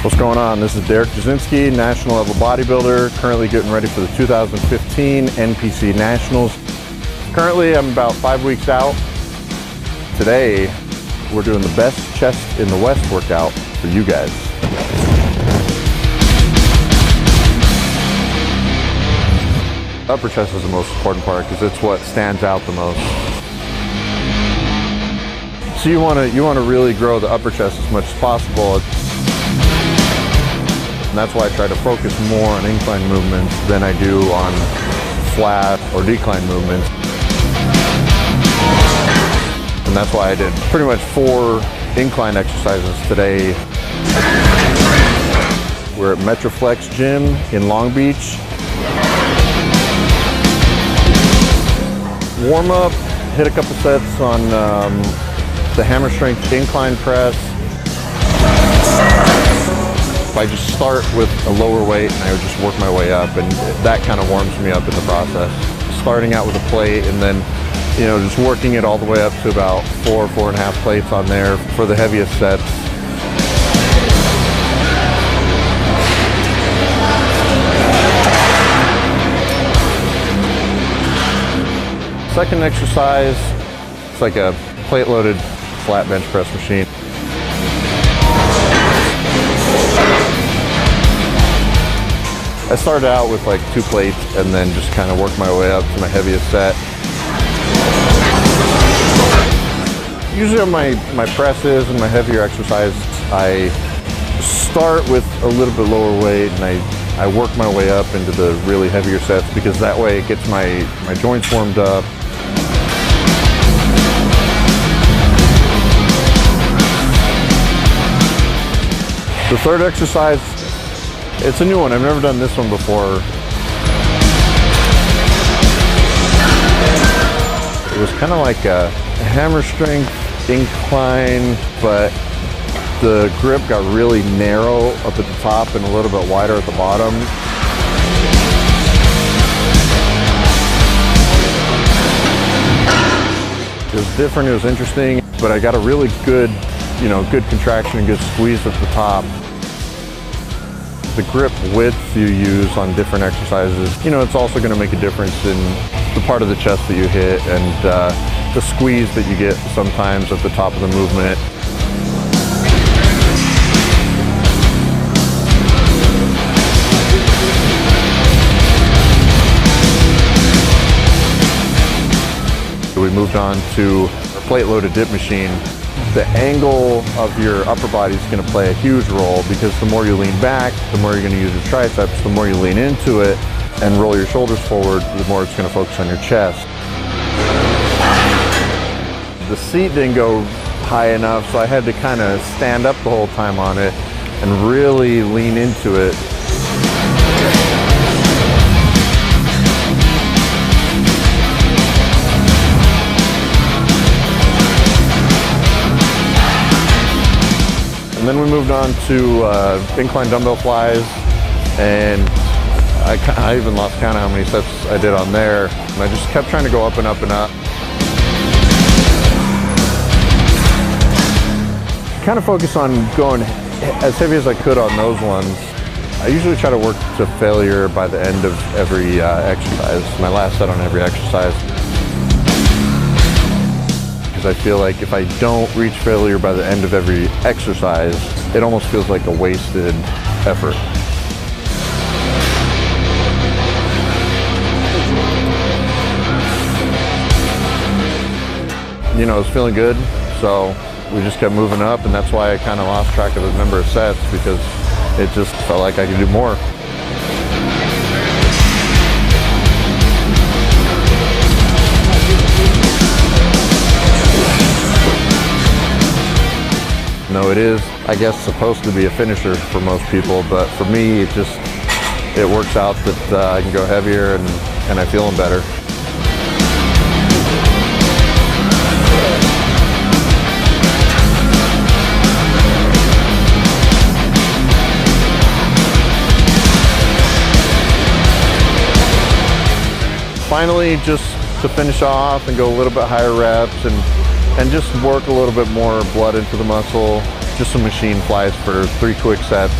What's going on? This is Derek Jasinski, national level bodybuilder, currently getting ready for the 2015 NPC Nationals. Currently, I'm about 5 weeks out. Today, we're doing the best chest in the West workout for you guys. Upper chest is the most important part because it's what stands out the most. So you want to really grow the upper chest as much as possible. And that's why I try to focus more on incline movements than I do on flat or decline movements. And that's why I did pretty much 4 incline exercises today. We're at Metroflex Gym in Long Beach. Warm up, hit a couple sets on the hammer strength incline press. I just start with a lower weight and I would just work my way up, and that kind of warms me up in the process. Starting out with a plate and then, just working it all the way up to about 4.5 plates on there for the heaviest sets. Second exercise, it's like a plate-loaded flat bench press machine. I started out with like 2 plates and then just kind of worked my way up to my heaviest set. Usually on my presses and my heavier exercises, I start with a little bit lower weight and I work my way up into the really heavier sets because that way it gets my joints warmed up. The third exercise, it's a new one. I've never done this one before. It was kind of like a hammer strength incline, but the grip got really narrow up at the top and a little bit wider at the bottom. It was different, it was interesting, but I got a really good, good contraction and good squeeze at the top. The grip width you use on different exercises, it's also going to make a difference in the part of the chest that you hit and the squeeze that you get sometimes at the top of the movement. We moved on to a plate-loaded dip machine. The angle of your upper body is going to play a huge role because the more you lean back, the more you're going to use your triceps, the more you lean into it and roll your shoulders forward, the more it's going to focus on your chest. The seat didn't go high enough, so I had to kind of stand up the whole time on it and really lean into it. And then we moved on to incline dumbbell flies, and I even lost count of how many sets I did on there. And I just kept trying to go up and up and up. Kind of focus on going as heavy as I could on those ones. I usually try to work to failure by the end of every exercise, my last set on every exercise. I feel like if I don't reach failure by the end of every exercise, it almost feels like a wasted effort. I was feeling good, so we just kept moving up, and that's why I kind of lost track of the number of sets because it just felt like I could do more. No, it is, I guess, supposed to be a finisher for most people, but for me, it works out that I can go heavier and I'm feeling better. Finally, just to finish off and go a little bit higher reps and just work a little bit more blood into the muscle. just some machine flies for 3 quick sets.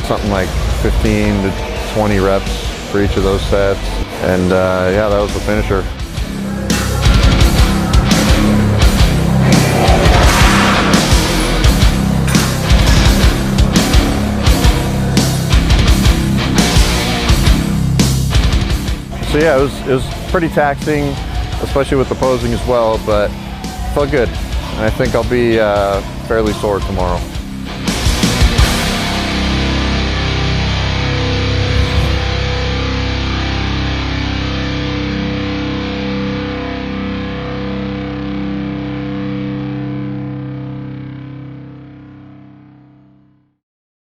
Something like 15 to 20 reps for each of those sets. And yeah, that was the finisher. So yeah, it was pretty taxing, especially with the posing as well, but felt good. And I think I'll be fairly sore tomorrow.